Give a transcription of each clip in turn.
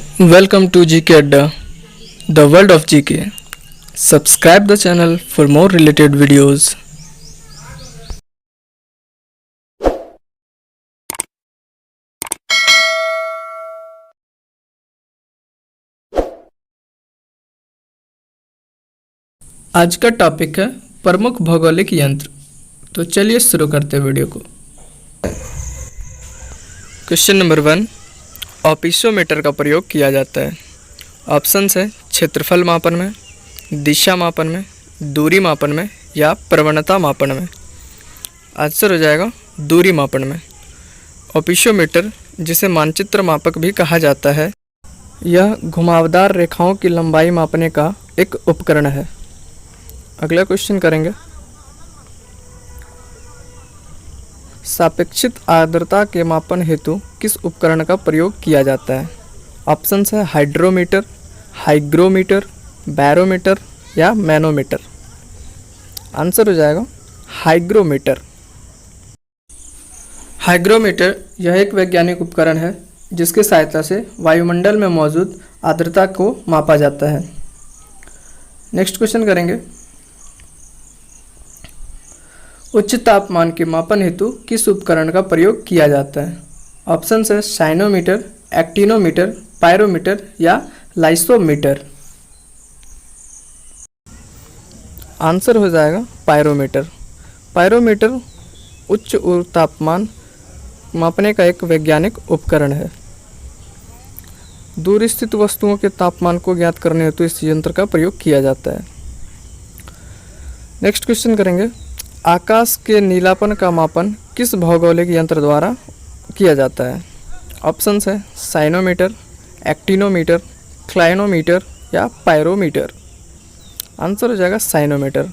Welcome to GK Adda, the world of GK. Subscribe the channel for more related videos. आज का topic है प्रमुख भौगोलिक यंत्र। तो चलिए शुरू करते हैं वीडियो को। क्वेश्चन नंबर 1, ऑपिसोमीटर का प्रयोग किया जाता है। ऑप्शंस है क्षेत्रफल मापन में, दिशा मापन में, दूरी मापन में या प्रवणता मापन में। आंसर हो जाएगा दूरी मापन में। ऑपिसोमीटर, जिसे मानचित्र मापक भी कहा जाता है, यह घुमावदार रेखाओं की लंबाई मापने का एक उपकरण है। अगला क्वेश्चन करेंगे, सापेक्षित आर्द्रता के मापन हेतु किस उपकरण का प्रयोग किया जाता है। ऑप्शंस है हाइड्रोमीटर, हाइग्रोमीटर, बैरोमीटर या मैनोमीटर। आंसर हो जाएगा हाइग्रोमीटर। हाइग्रोमीटर यह एक वैज्ञानिक उपकरण है जिसकी सहायता से वायुमंडल में मौजूद आर्द्रता को मापा जाता है। नेक्स्ट क्वेश्चन करेंगे, उच्च तापमान के मापन हेतु किस उपकरण का प्रयोग किया जाता है। ऑप्शंस है साइनोमीटर, एक्टिनोमीटर, पायरोमीटर या लाइसोमीटर। आंसर हो जाएगा पायरोमीटर। पायरोमीटर उच्च तापमान मापने का एक वैज्ञानिक उपकरण है। दूर स्थित वस्तुओं के तापमान को ज्ञात करने हेतु इस यंत्र का प्रयोग किया जाता है। नेक्स्ट क्वेश्चन करेंगे, आकाश के नीलापन का मापन किस भौगोलिक यंत्र द्वारा किया जाता है। ऑप्शंस है साइनोमीटर, एक्टिनोमीटर, क्लाइनोमीटर या पायरोमीटर। आंसर हो जाएगा साइनोमीटर।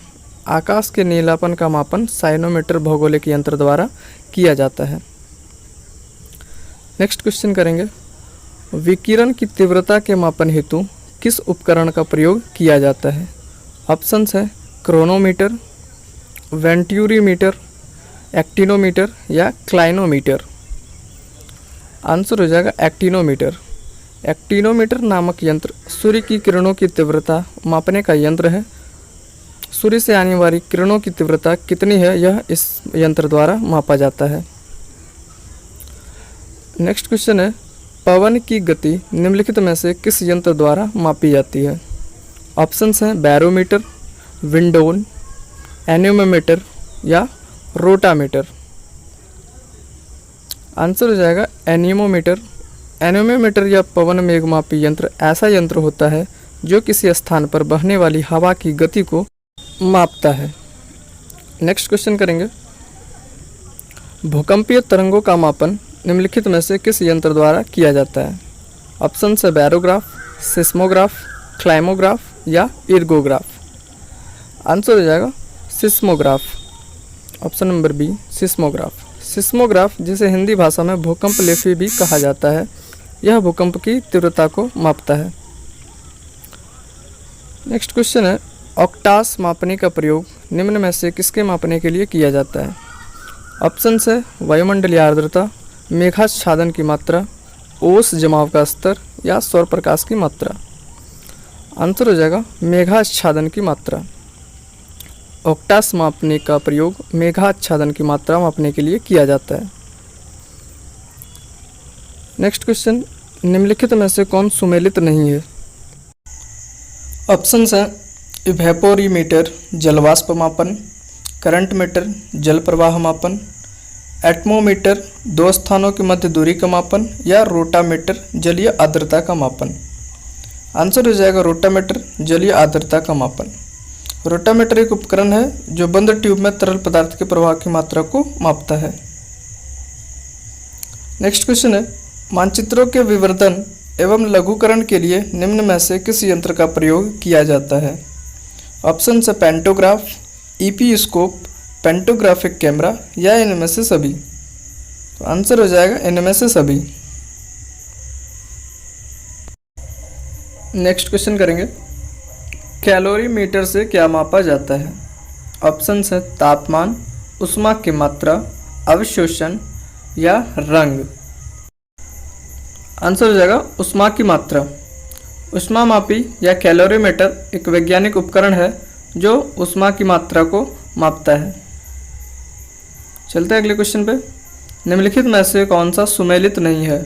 आकाश के नीलापन का मापन साइनोमीटर भौगोलिक यंत्र द्वारा किया जाता है। नेक्स्ट क्वेश्चन करेंगे, विकिरण की तीव्रता के मापन हेतु किस उपकरण का प्रयोग किया जाता है। ऑप्शंस है क्रोनोमीटर, वेंट्यूरीमीटर, एक्टिनोमीटर या क्लाइनोमीटर। आंसर हो जाएगा एक्टिनोमीटर। एक्टिनोमीटर नामक यंत्र सूर्य की किरणों की तीव्रता मापने का यंत्र है। सूर्य से आने वाली किरणों की तीव्रता कितनी है, यह इस यंत्र द्वारा मापा जाता है। नेक्स्ट क्वेश्चन है, पवन की गति निम्नलिखित में से किस यंत्र द्वारा मापी जाती है। ऑप्शंस हैं बैरोमीटर, विंडोन, एनिमोमीटर या रोटामीटर। आंसर हो जाएगा एनिमोमीटर। एनिमोमीटर या पवन मेघमापी यंत्र ऐसा यंत्र होता है जो किसी स्थान पर बहने वाली हवा की गति को मापता है। नेक्स्ट क्वेश्चन करेंगे, भूकंपीय तरंगों का मापन निम्नलिखित में से किस यंत्र द्वारा किया जाता है। ऑप्शन है बैरोग्राफ, सिस्मोग्राफ, क्लाइमोग्राफ या इर्गोग्राफ। आंसर हो जाएगा seismograph. Option number B seismograph. Seismograph, जिसे हिंदी भाषा में भूकंप लेफी भी कहा जाता है, यह भूकंप की तीव्रता को मापता है। नेक्स्ट क्वेश्चन है, ऑक्टास मापने का प्रयोग निम्न में से किसके मापने के लिए किया जाता है। ऑप्शंस है वायुमंडलीय आर्द्रता, मेघाच्छादन की मात्रा, ओस जमाव का स्तर या सौर प्रकाश की मात्रा। आंसर हो जाएगा मेघाच्छादन की मात्रा। ऑक्टास मापने का प्रयोग मेघाच्छादन की मात्रा मापने के लिए किया जाता है। नेक्स्ट क्वेश्चन, निम्नलिखित में से कौन सुमेलित नहीं है। ऑप्शंस हैं इवेपोरीमीटर जलवाष्प मापन, करंट मीटर जल प्रवाह मापन, एटमोमीटर दो स्थानों के मध्य दूरी का मापन या रोटामीटर जलीय आर्द्रता का मापन। आंसर हो जाएगा रोटामीटर जलीय आर्द्रता का मापन। रोटामीटर एक उपकरण है जो बंद ट्यूब में तरल पदार्थ के प्रवाह की मात्रा को मापता है। नेक्स्ट क्वेश्चन है, मानचित्रों के विवर्धन एवं लघुकरण के लिए निम्न में से किस यंत्र का प्रयोग किया जाता है। ऑप्शन है पेंटोग्राफ, ईपी स्कोप, पेंटोग्राफिक कैमरा या इनमें से सभी। तो आंसर हो जाएगा इनमें से सभी। नेक्स्ट क्वेश्चन करेंगे, कैलोरीमीटर से क्या मापा जाता है। ऑप्शन है तापमान, ऊष्मा की मात्रा, अवशोषण या रंग। आंसर हो जाएगा ऊष्मा की मात्रा। ऊष्मामापी या कैलोरीमीटर एक वैज्ञानिक उपकरण है जो ऊष्मा की मात्रा को मापता है। चलते हैं अगले क्वेश्चन पे। निम्नलिखित में से कौन सा सुमेलित नहीं है?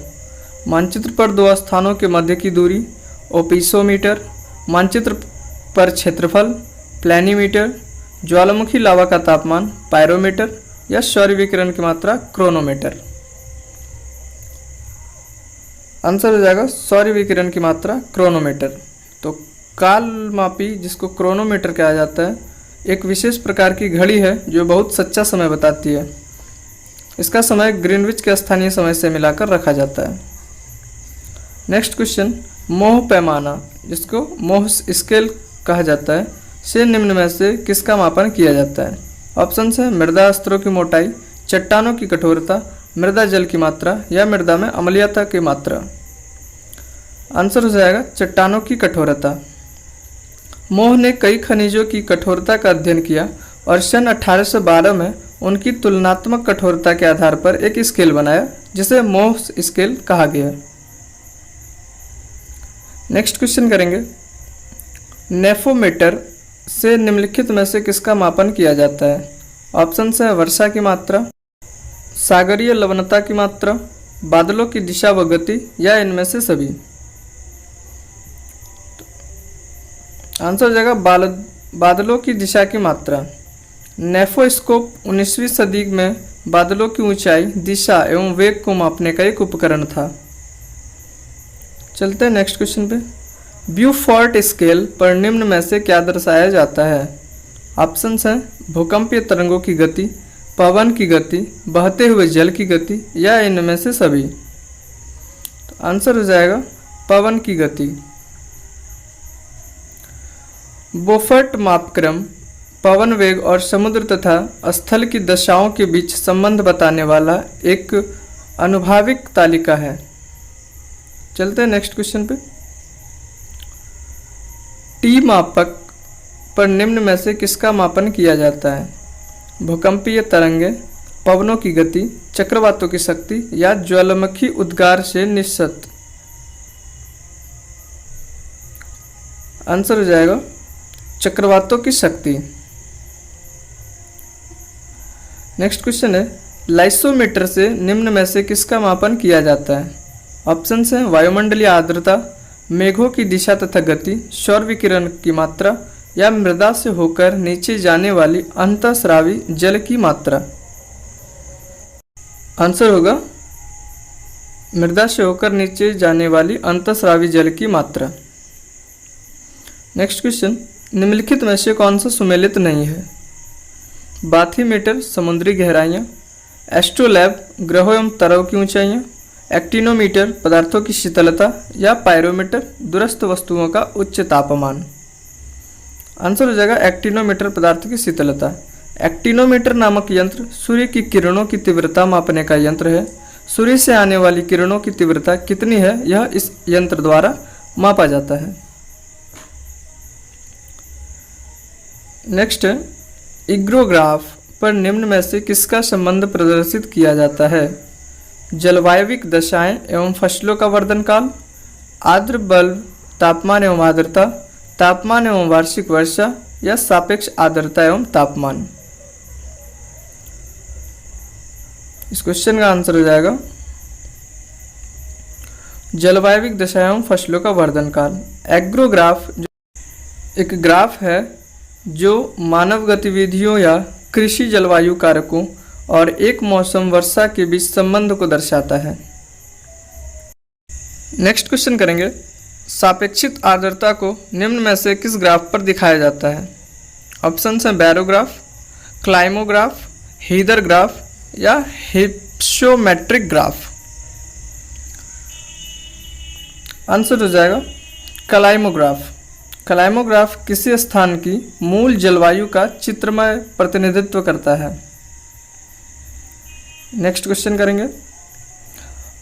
मानचित्र पर दो स्थानों के मध्य की दूरी ओपिसोमीटर, मानचित्र पर क्षेत्रफल प्लैनीमीटर, ज्वालामुखी लावा का तापमान पायरोमीटर या सौर विकिरण की मात्रा क्रोनोमीटर। आंसर हो जाएगा सौर विकिरण की मात्रा क्रोनोमीटर। तो कालमापी जिसको क्रोनोमीटर कहा जाता है एक विशेष प्रकार की घड़ी है जो बहुत सच्चा समय बताती है। इसका समय ग्रीनविच के स्थानीय समय से मिलाकर रखा जाता है। नेक्स्ट क्वेश्चन, मोह पैमाना जिसको मोह स्केल कहा जाता है से निम्न में से किसका मापन किया जाता है? ऑप्शन है मृदा स्तरों की मोटाई, चट्टानों की कठोरता, मृदा जल की मात्रा या मृदा में अम्लीयता की मात्रा। आंसर हो जाएगा चट्टानों की कठोरता। मोह ने कई खनिजों की कठोरता का अध्ययन किया और सन 1812 में उनकी तुलनात्मक कठोरता के आधार पर एक स्केल बनाया जिसे मोह स्केल कहा गया। नेक्स्ट क्वेश्चन करेंगे, नेफोमीटर से निम्नलिखित में से किसका मापन किया जाता है? ऑप्शन है वर्षा की मात्रा, सागरीय लवणता की मात्रा, बादलों की दिशा व गति या इनमें से सभी। आंसर हो जाएगा बादलों की दिशा की मात्रा। नेफोस्कोप 19वीं सदी में बादलों की ऊंचाई, दिशा एवं वेग को मापने का एक उपकरण था। चलते हैं नेक्स्ट क्वेश्चन पे। ब्यूफोर्ट स्केल पर निम्न में से क्या दर्शाया जाता है? ऑप्शंस हैं भूकंपीय तरंगों की गति, पवन की गति, बहते हुए जल की गति या इनमें से सभी। तो आंसर हो जाएगा पवन की गति। बोफर्ट मापक्रम पवन वेग और समुद्र तथा स्थल की दशाओं के बीच संबंध बताने वाला एक अनुभाविक तालिका है। चलते हैं नेक्स्ट क्वेश्चन पे। टी मापक पर निम्न में से किसका मापन किया जाता है? भूकंपीय तरंगे, पवनों की गति, चक्रवातों की शक्ति या ज्वालामुखी उद्गार से निश्चित। आंसर हो जाएगा चक्रवातों की शक्ति। नेक्स्ट क्वेश्चन है, लाइसोमीटर से निम्न में से किसका मापन किया जाता है? ऑप्शन हैं वायुमंडलीय आर्द्रता, मेघों की दिशा तथा गति, सौर विकिरण की मात्रा या मृदा से होकर नीचे जाने वाली अंतःस्रावी जल की मात्रा। आंसर होगा मृदा से होकर नीचे जाने वाली अंतःस्रावी जल की मात्रा। नेक्स्ट क्वेश्चन, निम्नलिखित में से कौन सा सुमेलित नहीं है? बाथीमीटर समुद्री गहराइयाँ, एस्ट्रोलैब ग्रहों एवं तारों की ऊंचाइयाँ, एक्टिनोमीटर पदार्थों की शीतलता या पायरोमीटर दूरस्थ वस्तुओं का उच्च तापमान। आंसर हो जाएगा एक्टिनोमीटर पदार्थ की शीतलता। एक्टिनोमीटर नामक यंत्र सूर्य की किरणों की तीव्रता मापने का यंत्र है। सूर्य से आने वाली किरणों की तीव्रता कितनी है यह इस यंत्र द्वारा मापा जाता है। नेक्स्ट, इग्रोग्राफ पर निम्न में से किसका संबंध प्रदर्शित किया जाता है? जलवायविक दशाएं एवं फसलों का वर्धन काल, आर्द्र बल्ब तापमान एवं आर्द्रता, तापमान एवं वार्षिक वर्षा या सापेक्ष आर्द्रता एवं तापमान। इस क्वेश्चन का आंसर हो जाएगा जलवायविक दशाएं एवं फसलों का वर्धन काल। एग्रोग्राफ एक ग्राफ है जो मानव गतिविधियों या कृषि जलवायु कारकों और एक मौसम वर्षा के बीच संबंध को दर्शाता है। नेक्स्ट क्वेश्चन करेंगे, सापेक्षित आर्द्रता को निम्न में से किस ग्राफ पर दिखाया जाता है? ऑप्शन हैं बैरोग्राफ, क्लाइमोग्राफ, हीदर ग्राफ या हिप्सोमेट्रिक ग्राफ। आंसर हो जाएगा क्लाइमोग्राफ। क्लाइमोग्राफ किसी स्थान की मूल जलवायु का चित्रमय प्रतिनिधित्व करता है। नेक्स्ट क्वेश्चन करेंगे,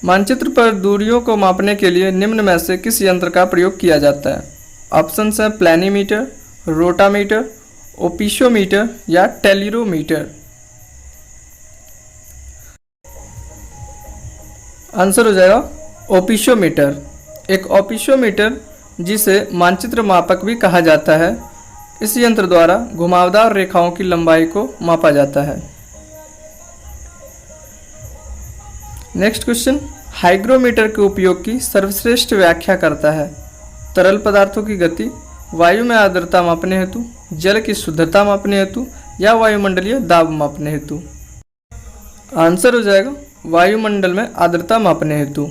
मानचित्र पर दूरियों को मापने के लिए निम्न में से किस यंत्र का प्रयोग किया जाता है? ऑप्शन हैं प्लैनीमीटर, रोटामीटर, ओपिसोमीटर या टेलीरोमीटर। आंसर हो जाएगा ओपिशोमीटर। एक ओपिशोमीटर जिसे मानचित्र मापक भी कहा जाता है, इस यंत्र द्वारा घुमावदार रेखाओं की लंबाई को मापा जाता है। नेक्स्ट क्वेश्चन, हाइग्रोमीटर के उपयोग की सर्वश्रेष्ठ व्याख्या करता है। तरल पदार्थों की गति, वायु में आर्द्रता मापने हेतु, जल की शुद्धता मापने हेतु या वायुमंडलीय दाब मापने हेतु। आंसर हो जाएगा वायुमंडल में आर्द्रता मापने हेतु।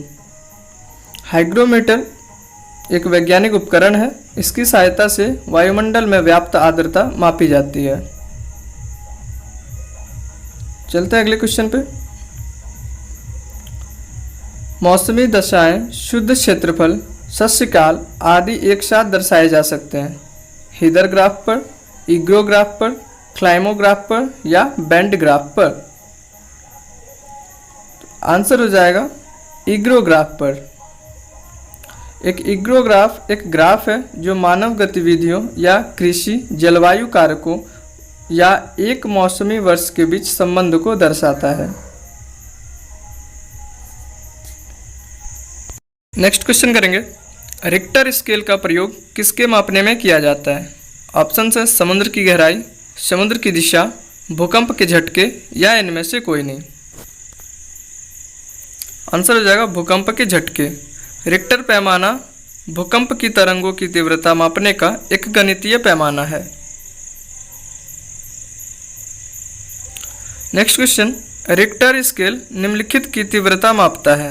हाइग्रोमीटर एक वैज्ञानिक उपकरण है, इसकी सहायता से वायुमंडल में व्याप्त आर्द्रता मापी जाती है। चलते हैं अगले क्वेश्चन पे। मौसमी दशाएं, शुद्ध क्षेत्रफल, शस्यकाल आदि एक साथ दर्शाए जा सकते हैं। हीदर ग्राफ पर, इग्रोग्राफ पर, क्लाइमोग्राफ पर या बैंड ग्राफ पर। आंसर हो जाएगा इग्रोग्राफ पर। एक इग्रोग्राफ एक ग्राफ है जो मानव गतिविधियों या कृषि, जलवायु कारकों या एक मौसमी वर्ष के बीच संबंध को दर्शाता है। नेक्स्ट क्वेश्चन करेंगे, रिक्टर स्केल का प्रयोग किसके मापने में किया जाता है। ऑप्शन है समुद्र की गहराई, समुद्र की दिशा, भूकंप के झटके या इनमें से कोई नहीं। आंसर हो जाएगा भूकंप के झटके। रिक्टर पैमाना भूकंप की तरंगों की तीव्रता मापने का एक गणितीय पैमाना है। नेक्स्ट क्वेश्चन, रिक्टर स्केल निम्नलिखित की तीव्रता मापता है।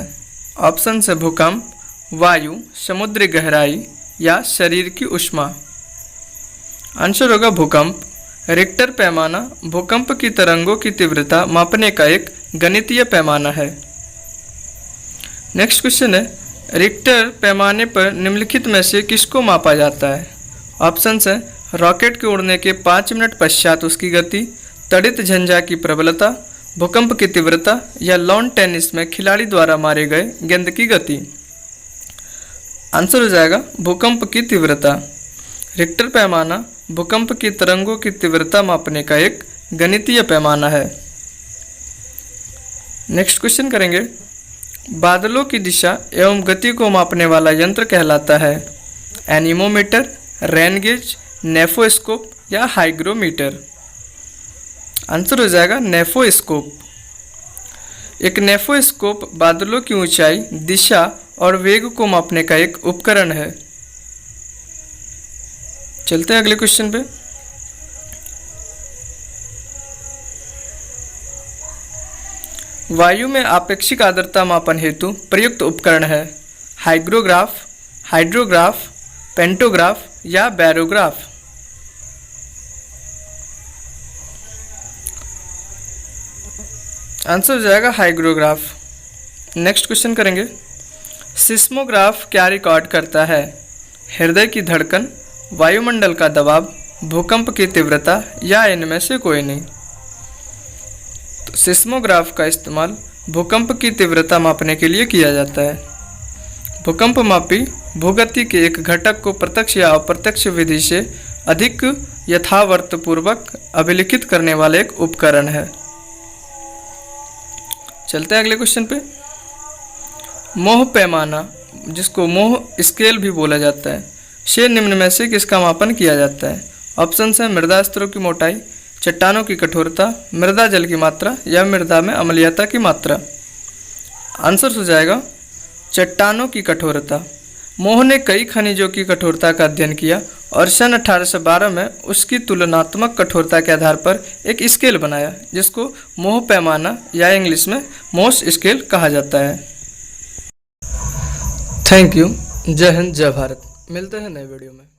ऑप्शन है भूकंप, वायु, समुद्री गहराई या शरीर की ऊष्मा। आंसर होगा भूकंप। रिक्टर पैमाना भूकंप की तरंगों की तीव्रता मापने का एक गणितीय पैमाना है। नेक्स्ट क्वेश्चन है, रिक्टर पैमाने पर निम्नलिखित में से किसको मापा जाता है। ऑप्शंस है रॉकेट के उड़ने के 5 मिनट पश्चात उसकी गति, तड़ित झंझा की प्रबलता, भूकंप की तीव्रता या लॉन टेनिस में खिलाड़ी द्वारा मारे गए गेंद की गति। आंसर हो जाएगा भूकंप की तीव्रता। रिक्टर पैमाना भूकंप की तरंगों की तीव्रता मापने का एक गणितीय पैमाना है। नेक्स्ट क्वेश्चन करेंगे, बादलों की दिशा एवं गति को मापने वाला यंत्र कहलाता है। एनीमोमीटर, रेन गेज, नेफोस्कोप या हाइग्रोमीटर। आंसर हो जाएगा नेफोस्कोप। एक नेफोस्कोप बादलों की ऊंचाई, दिशा और वेग को मापने का एक उपकरण है। चलते हैं अगले क्वेश्चन पे। वायु में आपेक्षिक आर्द्रता मापन हेतु प्रयुक्त उपकरण है। हाइग्रोग्राफ, हाइड्रोग्राफ, पेंटोग्राफ या बैरोग्राफ। आंसर हो जाएगा हाइग्रोग्राफ। नेक्स्ट क्वेश्चन करेंगे, सिस्मोग्राफ क्या रिकॉर्ड करता है। हृदय की धड़कन, वायुमंडल का दबाव, भूकंप की तीव्रता या इनमें से कोई नहीं। तो सिस्मोग्राफ का इस्तेमाल भूकंप की तीव्रता मापने के लिए किया जाता है। भूकंप मापी भूगति के एक घटक को प्रत्यक्ष या अप्रत्यक्ष विधि से अधिक यथार्थपूर्वक अभिलिखित करने वाला एक उपकरण है। चलते हैं अगले क्वेश्चन पे। मोह पैमाना, जिसको मोह स्केल भी बोला जाता है, से निम्न में से किसका मापन किया जाता है। ऑप्शन है मृदा स्तरों की मोटाई, चट्टानों की कठोरता, मृदा जल की मात्रा या मृदा में अम्लीयता की मात्रा। आंसर हो जाएगा चट्टानों की कठोरता। मोह ने कई खनिजों की कठोरता का अध्ययन किया और सन 1812 में उसकी तुलनात्मक कठोरता के आधार पर एक स्केल बनाया, जिसको मोह पैमाना या इंग्लिश में मोस स्केल कहा जाता है। Thank you. जय हिंद, जय भारत। मिलते हैं नए वीडियो में।